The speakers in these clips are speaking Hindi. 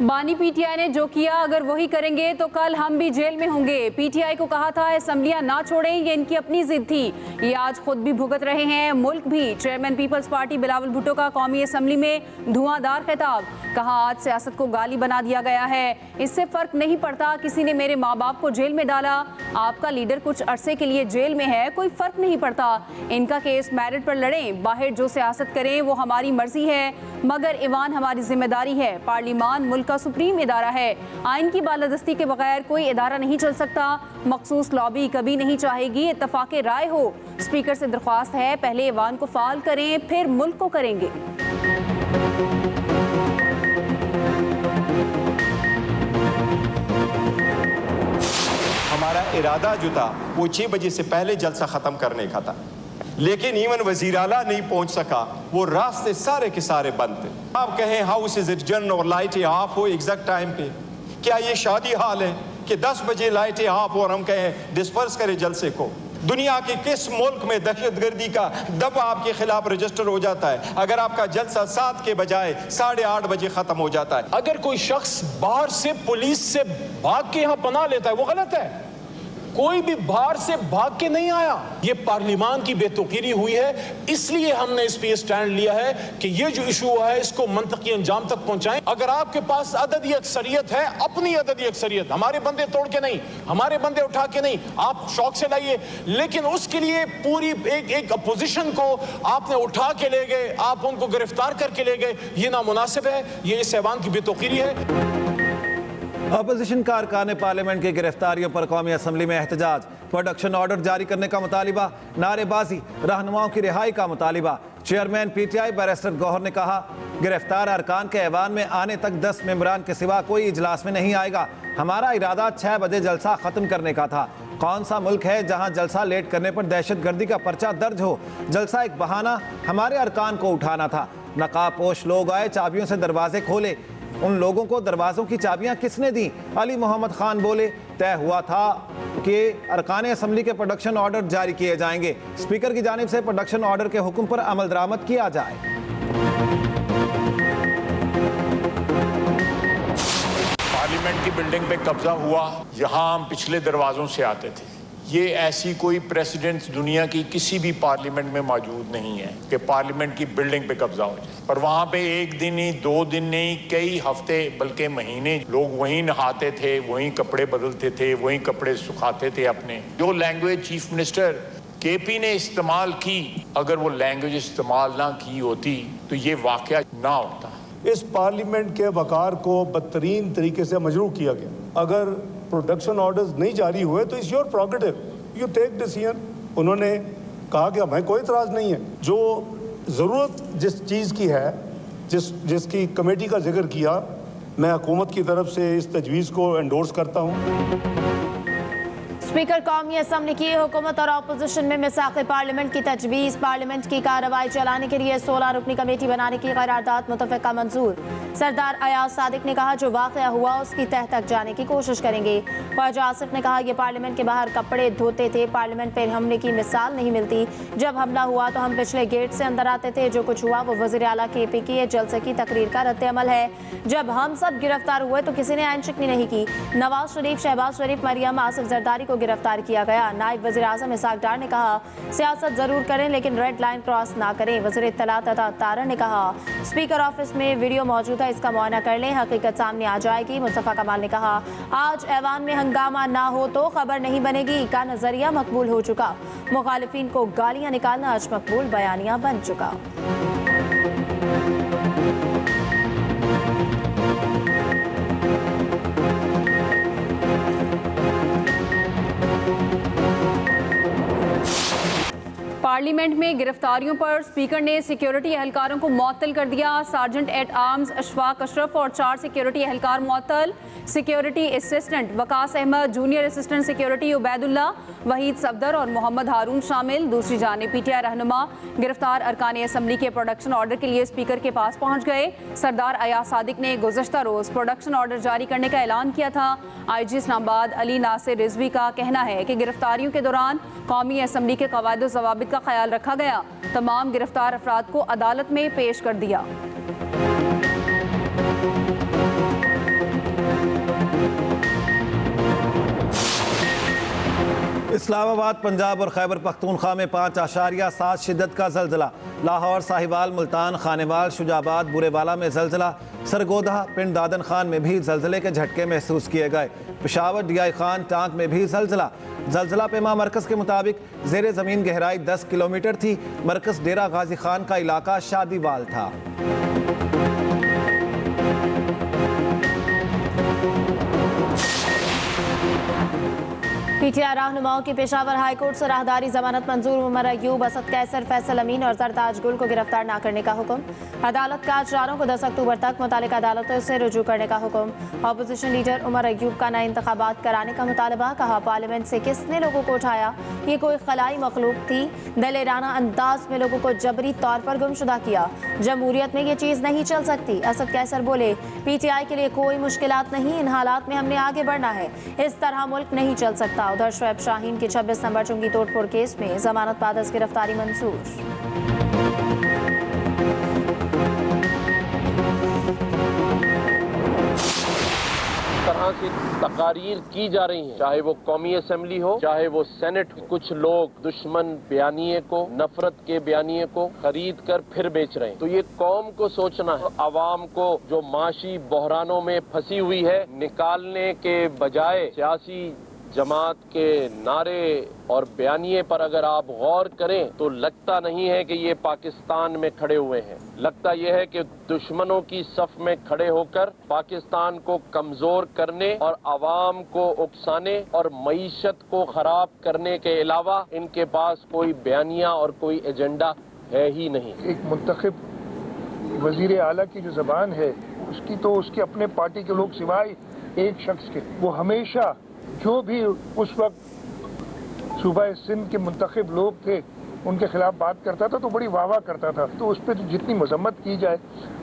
बानी पीटीआई ने जो किया अगर वही करेंगे तो कल हम भी जेल में होंगे। पीटीआई को कहा था असेंबलियां ना छोड़ें, ये इनकी अपनी जिद थी। ये आज खुद भी भुगत रहे हैं, मुल्क भी। Chairman people's party Bilawal Bhutto का कौमी असेंबली में धुआंधार खिताब, कहा आज सियासत को गाली बना दिया गया है, इससे फर्क नहीं पड़ता किसी ने मेरे माँ बाप को जेल में डाला, आपका लीडर कुछ अरसे के लिए जेल में है, कोई फर्क नहीं पड़ता। इनका केस मेरिट पर लड़ें, बाहर जो सियासत करें वो हमारी मर्जी है, मगर ईवान हमारी जिम्मेदारी है। पार्लिमान मुल्क का सुप्रीम इदारा है, आइन की बालादस्ती के बगैर कोई इदारा नहीं चल सकता। मखसूस लॉबी कभी नहीं चाहेगी इत्तफाक़े राय हो। स्पीकर से दरख्वास्त है पहले ईवान को फाल करें, फिर मुल्क को करेंगे। हमारा इरादा जो था वो 6 बजे से पहले जलसा खत्म करने का था, लेकिन इवन वजीर आला नहीं पहुंच सका, वो रास्ते सारे के सारे बंद थे। आप कहें हाउस इज जन और लाइटें ऑफ हो एग्जैक्ट टाइम पे, क्या ये शादी हाल है कि 10 बजे लाइटें ऑफ हो और हम कहें डिस्पर्स करें जलसे को? दुनिया के किस मुल्क में दहशतगर्दी का दवा आपके खिलाफ रजिस्टर हो जाता है अगर आपका जलसा 7 के बजाय 8:30 बजे खत्म हो जाता है? अगर कोई शख्स बाहर से पुलिस से भाग के यहाँ पनाह लेता है वो गलत है। कोई भी बाहर से भाग के नहीं आया। ये पार्लिमान की बेतुकीरी हुई है, इसलिए हमने इस पे स्टैंड लिया है कि ये जो इशू हुआ है इसको मंतकी अंजाम तक पहुंचाएं। अगर आपके पास अददी अक्सरियत है, अपनी अददी अक्सरियत, हमारे बंदे तोड़ के नहीं, हमारे बंदे उठा के नहीं, आप शौक से लाइए, लेकिन उसके लिए पूरी एक अपोजिशन को आपने उठा के ले गए, आप उनको गिरफ्तार करके ले गए, ये नामुनासिब है, ये इस ऐवान की बेतुकीरी है। अपोजिशन कारकान पार्लियामेंट की गिरफ्तारियों पर कौमी असम्बली में एहतजाज, प्रोडक्शन ऑर्डर जारी करने का मुतालिबा, नारेबाजी, रहनुमाओं की रिहाई का मुतालिबा। चेयरमैन पीटीआई बैरिस्टर गौहर ने कहा गिरफ्तार अरकान के ऐवान में आने तक 10 मेंबरान के सिवा कोई इजलास में नहीं आएगा। हमारा इरादा 6 बजे जलसा खत्म करने का था। कौन सा मुल्क है जहां जलसा लेट करने पर दहशतगर्दी का पर्चा दर्ज हो? जलसा एक बहाना हमारे अरकान को उठाना था। नकाबपोश लोग आए, चाबियों से दरवाजे खोले, उन लोगों को दरवाज़ों की चाबियां किसने दी? अली मोहम्मद खान बोले तय हुआ था कि अरकान असम्बली के प्रोडक्शन ऑर्डर जारी किए जाएंगे, स्पीकर की जानिब से प्रोडक्शन ऑर्डर के हुक्म पर अमल दरामद किया जाए। पार्लियामेंट की बिल्डिंग पे कब्जा हुआ, यहाँ हम पिछले दरवाजों से आते थे। ये ऐसी कोई प्रेसिडेंट दुनिया की किसी भी पार्लियामेंट में मौजूद नहीं है कि पार्लियामेंट की बिल्डिंग पे कब्जा हो जाए। पर वहाँ पे 1 दिन नहीं, 2 दिन नहीं, कई हफ्ते बल्कि महीने लोग वहीं नहाते थे, वहीं कपड़े बदलते थे, वहीं कपड़े सुखाते थे अपने। जो लैंग्वेज चीफ मिनिस्टर केपी ने इस्तेमाल की, अगर वो लैंग्वेज इस्तेमाल ना की होती तो ये वाकया ना होता। इस पार्लियामेंट के वकार को बदतरीन तरीके से मजरूह किया गया। अगर प्रोडक्शन ऑर्डर्स नहीं जारी हुए तो it's your prerogative, you take decision. उन्होंने कहा कि हमें कोई इतराज़ नहीं है। जो ज़रूरत जिस चीज़ की है, जिसकी कमेटी का जिक्र किया, मैं हुकूमत की तरफ से इस तजवीज़ को एंडोर्स करता हूँ। स्पीकर कौमी असम्बली की हुकूमत और अपोजिशन में मिसाक़ पार्लियामेंट की तजवीज़, पार्लियामेंट की कार्रवाई चलाने के लिए 16 रुकनी कमेटी बनाने की करारदाद मुतफ़क़ा मंजूर। सरदार अयाज सादिक ने कहा जो वाक़या हुआ उसकी तह तक जाने की कोशिश करेंगे। ख्वाजा आसिफ ने कहा ये पार्लियामेंट के बाहर कपड़े धोते थे, पार्लियामेंट पर हमले की मिसाल नहीं मिलती। जब हमला हुआ तो हम पिछले गेट से अंदर आते थे, जो कुछ हुआ वो वज़ीर आला केपी की जलसे की तकरीर का रद्द-ए-अमल है। जब हम सब गिरफ्तार हुए तो किसी ने आइन शिकनी नहीं की। नवाज शरीफ, शहबाज शरीफ, मरियम, आसिफ जरदारी को गिरफ्तार किया गया। नायब वज़ीर आज़म इसहाक डार ने कहा सियासत जरूर करें लेकिन रेड लाइन क्रॉस ना करें। वज़ीर इत्तलात अता तारर ने कहा स्पीकर ऑफिस में वीडियो मौजूद है, इसका मुआयना कर लें, हकीकत सामने आ जाएगी। मुस्तफ़ा कमाल ने कहा आज ऐवान में हंगामा ना हो तो खबर नहीं बनेगी का नजरिया मकबूल हो चुका। मुखालिफिन को गालियां निकालना आज मकबूल बयानिया बन चुका। पार्लियामेंट में गिरफ्तारियों पर स्पीकर ने सिक्योरिटी एहलकारों को मुअत्तल कर दिया। Sergeant at arms Ashfaq Ashraf और 4 सिक्योरिटी एहलकार मुअत्तल। Security assistant Waqas Ahmed, junior assistant security Ubaidullah, Waheed Safdar और मोहम्मद हारून शामिल। दूसरी जानिब पीटीआई रहनुमा गिरफ्तार अरकान असम्बली के प्रोडक्शन ऑर्डर के लिए स्पीकर के पास पहुंच गए। सरदार अयाज सादिक ने गुज़श्ता रोज़ प्रोडक्शन ऑर्डर जारी करने का ऐलान किया था। IG इस्लामाबाद अली नासिर रिजवी का कहना है कि गिरफ्तारियों के दौरान कौमी असम्बली के क़वायद व ज़वाबित का ख्याल रखा गया। तमाम गिरफ्तार अफराद को अदालत में पेश कर दिया। इस्लामाबाद, पंजाब और खैबर पख्तूनख्वा में 5.7 शिद्दत का जलजिला। लाहौर, साहिवाल, मुल्तान, खानेवाल, शुजाबाद, बुरेवाला में जलजिला। सरगोधा, पिंड दादन खान में भी जलजिले के झटके महसूस किए गए। पेशावर, DI खान, टांक में भी जलजिला। जलजिला पेमा मरकज़ के मुताबिक ज़ेरे ज़मीन गहराई 10 किलोमीटर थी। मरकज़ डेरा गाजी खान का इलाका शादीवाल था। PTI रहनुमाओं की पेशावर हाईकोर्ट से राहदारी जमानत मंजूर। उमर अयूब, असद कैसर, फैसल अमीन और सरताज गुल को गिरफ्तार न करने का हुक्म। अदालत का चारों को 10 अक्टूबर तक मुतालिका अदालतों से रुजू करने का हुक्म। अपोजिशन लीडर उमर अयूब का नए इंतखाबात कराने का मुतालबा। कहा, पार्लियामेंट से किसने लोगों को उठाया? ये कोई खलाई मखलूक थी। दलेराना अंदाज में लोगों को जबरी तौर पर गुमशुदा किया। जमहूरियत में ये चीज़ नहीं चल सकती। असद कैसर बोले, PTI के लिए कोई मुश्किलात नहीं, इन हालात में हमने आगे बढ़ना है। इस तरह मुल्क नहीं चल सकता। उधर शुएब शाहीन की 26 नंबर चुंगी तोड़फोड़ केस में जमानत बाद गिरफ्तारी मंजूर। तरह से तकारीर की जा रही हैं, चाहे वो कौमी असम्बली हो, चाहे वो सेनेट। कुछ लोग दुश्मन बयानिए को, नफरत के बयानिए को खरीद कर फिर बेच रहे हैं। तो ये कौम को सोचना है। आवाम को जो माशी बहरानों में फंसी हुई है, निकालने के बजाय सियासी जमात के नारे और बयानिए पर अगर आप गौर करें तो लगता नहीं है कि ये पाकिस्तान में खड़े हुए हैं। लगता यह है कि दुश्मनों की सफ में खड़े होकर पाकिस्तान को कमजोर करने और आवाम को उकसाने और मईशत को खराब करने के अलावा इनके पास कोई बयानिया और कोई एजेंडा है ही नहीं। एक मुंतखब वजीर आला की जो जबान है उसकी तो उसके अपने पार्टी के लोग सिवाय एक शख्स के, वो हमेशा जो भी उस वक्त सूबा सिंध के मुंतखब लोग थे उनके खिलाफ बात करता था तो बड़ी वाह करता था। तो उस पर जितनी मजम्मत की जाए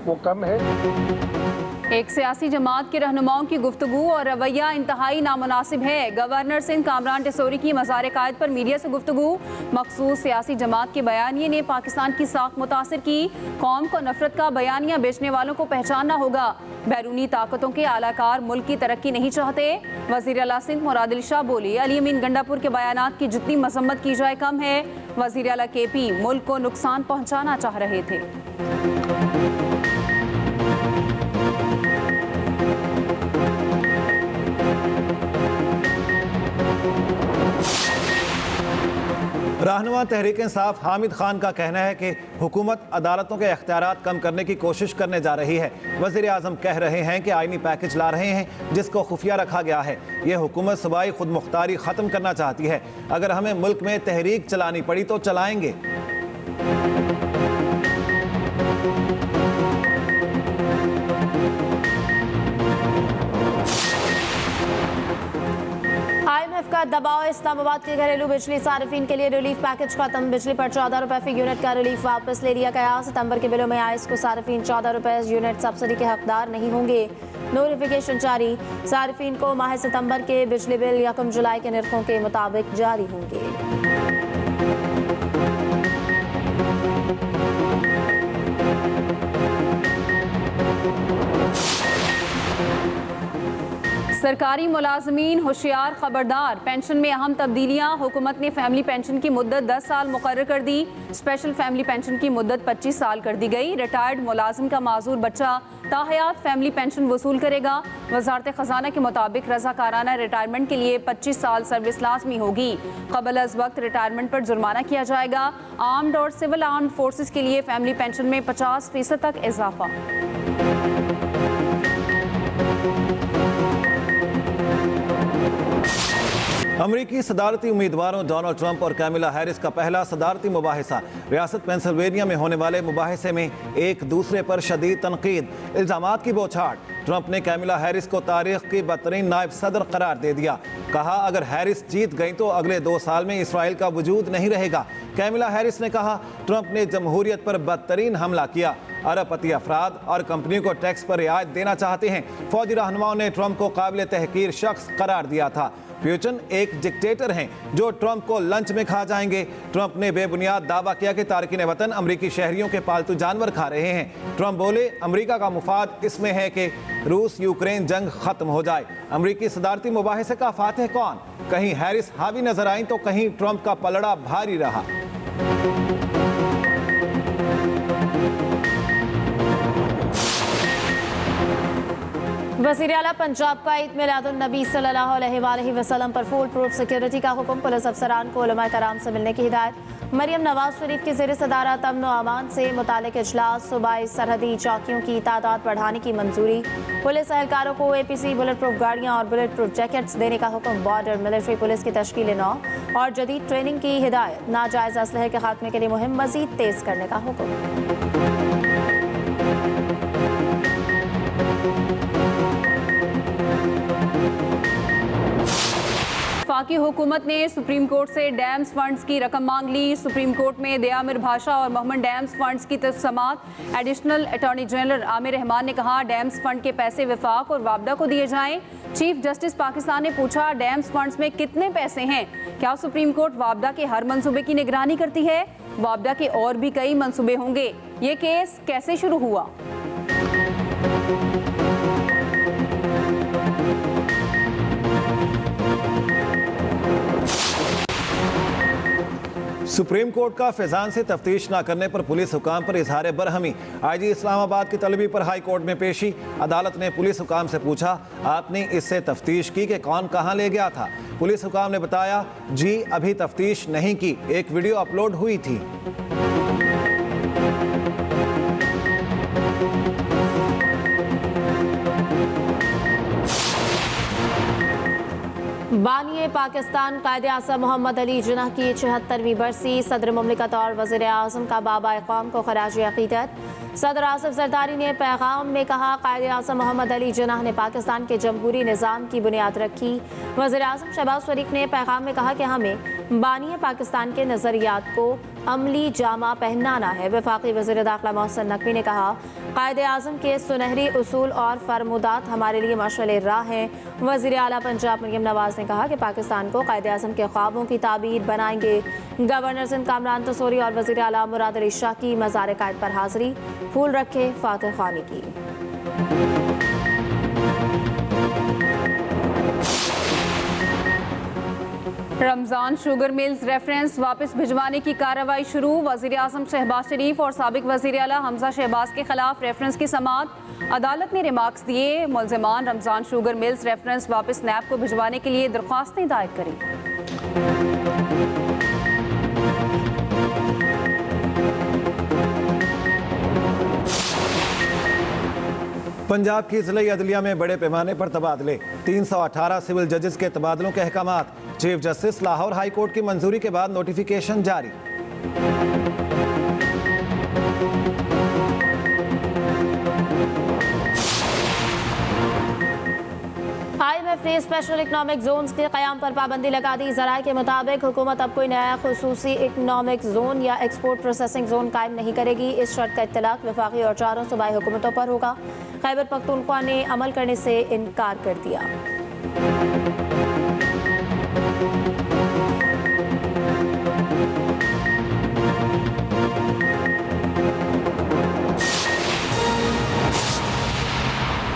वो कम है। एक सियासी जमात के रहनुमाओं की गुफ्तगू और रवैया इंतहाई नामुनासिब है। गवर्नर सिंध कामरान टिसोरी की मज़ार कायद पर मीडिया से गुफ्तगू। मखसूस सियासी जमात के बयानिए ने पाकिस्तान की साख मुतासिर की। कौम को नफरत का बयानिया बेचने वालों को पहचानना होगा। बैरूनी ताकतों के आलाकार मुल्क की तरक्की नहीं चाहते। वज़ीर आला सिंध मुराद अली शाह बोली, अली अमीन गंडापुर के बयानात की जितनी मजम्मत की जाए कम है। वज़ीर आला KP मुल्क को नुकसान पहुँचाना चाह रहे थे। रहनुमा तहरीक इंसाफ हामिद खान का कहना है कि हुकूमत अदालतों के इख्तियारात कम करने की कोशिश करने जा रही है। वज़ीर आज़म कह रहे हैं कि आईनी पैकेज ला रहे हैं जिसको खुफिया रखा गया है। ये हुकूमत सूबाई खुद मुख्तारी ख़त्म करना चाहती है। अगर हमें मुल्क में तहरीक चलानी पड़ी तो चलाएंगे। IMF का दबाव। इस्लामाबाद के घरेलू बिजली सार्फिन के लिए रिलीफ पैकेज खत्म। बिजली पर 14 रुपए फी यूनिट का रिलीफ वापस ले लिया गया। सितंबर के बिलों में आइस को सार्फिन 14 रुपए यूनिट सब्सिडी के हकदार नहीं होंगे। नोटिफिकेशन जारी। सार्फिन को माह सितंबर के बिजली बिल 1 जुलाई के निर्खों के मुताबिक जारी होंगे। सरकारी मुलाजमीन होशियार, खबरदार। पेंशन में अहम तब्दीलियां। हुकूमत ने फैमिली पेंशन की मुद्दत 10 साल मुकर्रर कर दी। स्पेशल फैमिली पेंशन की मुद्दत 25 साल कर दी गई। रिटायर्ड मुलाजिम का माजूर बच्चा ताहयात फैमिली पेंशन वसूल करेगा। वजारत खजाना के मुताबिक रजाकाराना रिटायरमेंट के लिए 25 साल सर्विस लाजमी होगी। कबल अज वक्त रिटायरमेंट पर जुर्माना किया जाएगा। आर्म्ड और सिविल आर्म्ड फोर्सेस के लिए फैमिली पेंशन में 50% तक इजाफा। अमरीकी सदारती उम्मीदवारों डोनाल्ड ट्रंप और कैमिला हैरिस का पहला सदारती मुबाहिसा। रियासत पेंसिल्वेनिया में होने वाले मुबाहिसे में एक दूसरे पर शदीद तनकीद, इल्जामात की बौछार। ट्रंप ने कैमिला हैरिस को तारीख की बदतरीन नायब सदर करार दे दिया। कहा, अगर हैरिस जीत गई तो अगले 2 साल में इसराइल का वजूद नहीं रहेगा। कैमिला हैरिस ने कहा, ट्रंप ने जमहूरियत पर बदतरीन हमला किया। अरबपति अफराद और कंपनियों को टैक्स पर रियायत देना चाहते हैं। फौजी रहनुमाओं ने ट्रंप को काबिल तहकीर शख्स करार दिया था। पुतिन एक डिक्टेटर हैं जो ट्रंप को लंच में खा जाएंगे। ट्रंप ने बेबुनियाद दावा किया कि तारकीन वतन अमरीकी शहरियों के पालतू जानवर खा रहे हैं। ट्रंप बोले, अमरीका का मुफाद इसमें है कि रूस यूक्रेन जंग खत्म हो जाए। अमरीकी सदारती मुबाहिसे का फातिह कौन? कहीं हैरिस हावी नजर आई तो कहीं ट्रंप का पलड़ा भारी रहा। वज़ीर आला पंजाब का ईद मिलादुन नबी सल्लल्लाहु अलैहि वसल्लम पर फुल प्रूफ सिक्योरिटी का हुक्म। पुलिस अफसरान को उलमा कराम से मिलने की हिदायत। मरियम नवाज शरीफ के ज़ेर सदारत अमन व अमान से मुतालिक इजलास। सूबाई सरहदी चौकियों की तादाद बढ़ाने की मंजूरी। पुलिस एहलकारों को APC बुलेट प्रूफ गाड़ियाँ और बुलेट प्रूफ जैकेट्स देने का हुक्म। बॉर्डर मिलिट्री पुलिस की तश्कील 9 और जदीद ट्रेनिंग की हिदायत। नाजायज़ असलहे के खात्मे के लिए मुहिम मज़ीद तेज़ करने का हुक्म। वफाकी हुकूमत ने सुप्रीम कोर्ट से डैम्स फंड्स की रकम मांग ली। सुप्रीम कोर्ट में दयामिर भाषा और मोहम्मद डैम्स फंड्स की समात। Additional attorney general Aamir Rahman ने कहा, डैम्स फंड के पैसे विफाक और वापडा को दिए जाएं। चीफ जस्टिस पाकिस्तान ने पूछा, डैम्स फंड्स में कितने पैसे हैं? क्या सुप्रीम कोर्ट वापडा के हर मंसूबे की निगरानी करती है? वापडा के और भी कई मंसूबे होंगे। ये केस कैसे शुरू हुआ? सुप्रीम कोर्ट का फैजान से तफ्तीश न करने पर पुलिस हुकाम पर इजहार बरहमी। IG इस्लामाबाद की तलबी पर हाई कोर्ट में पेशी। अदालत ने पुलिस हुकाम से पूछा, आपने इससे तफ्तीश की कि कौन कहां ले गया था? पुलिस हुकाम ने बताया, जी अभी तफ्तीश नहीं की, एक वीडियो अपलोड हुई थी। बानी पाकिस्तान कायदे आज़म मोहम्मद अली जिन्ना की 74वीं बरसी। सदर मुमलिकत और वज़ीर आज़म का बाबा कौम को खराज अक़ीदत। सदर आसिफ जरदारी ने पैगाम में कहा, कायदे आज़म मोहम्मद अली जिन्ना ने पाकिस्तान के जमहूरी निज़ाम की बुनियाद रखी। वज़ीर आज़म शहबाज शरीफ ने पैगाम में कहा कि हमें बानी पाकिस्तान के नज़रियात को अमली जामा पहनाना है। वफाकी वज़ीर दाखिला मोहसिन नकवी ने कहा, कायदे आज़म के सुनहरी उसूल और फरमुदात हमारे लिए मशअल राह हैं। वज़ीर आला पंजाब मरियम नवाज ने कहा कि पाकिस्तान को कायदे आज़म के ख्वाबों की ताबीर बनाएंगे। गवर्नर सिंध कामरान तसूरी और वज़ीर आला मुराद अली शाह की मज़ार कायद पर हाज़री। फूल रखे फातिह खानी की। रमजान शुगर मिल्स रेफरेंस वापस भिजवाने की कार्रवाई शुरू। वज़ीर आज़म शहबाज शरीफ और साबिक वज़ीर आला हमजा शहबाज के खिलाफ रेफरेंस की समाअत। अदालत ने रिमार्क्स दिए। मुल्ज़िमान रमजान शुगर मिल्स रेफरेंस वापस नैब को भिजवाने के लिए दरख्वास्तें दायर करें। पंजाब की ज़िला अदलिया में बड़े पैमाने पर तबादले। 318 सिविल जजेस के तबादलों के अहकामात। Chief justice Lahore high court की मंजूरी के बाद नोटिफिकेशन जारी। IMF ने स्पेशल इकनॉमिक जोन्स के क़याम पर पाबंदी लगा दी। ज़राए के मुताबिक हुकूमत अब कोई नया खुसूसी इकनॉमिक जोन या एक्सपोर्ट प्रोसेसिंग जोन कायम नहीं करेगी। इस शर्त का इत्तलाक वफाकी और 4 सूबाई हुकूमतों पर होगा। खैबर पख्तूनख्वा ने अमल करने से इनकार कर दिया।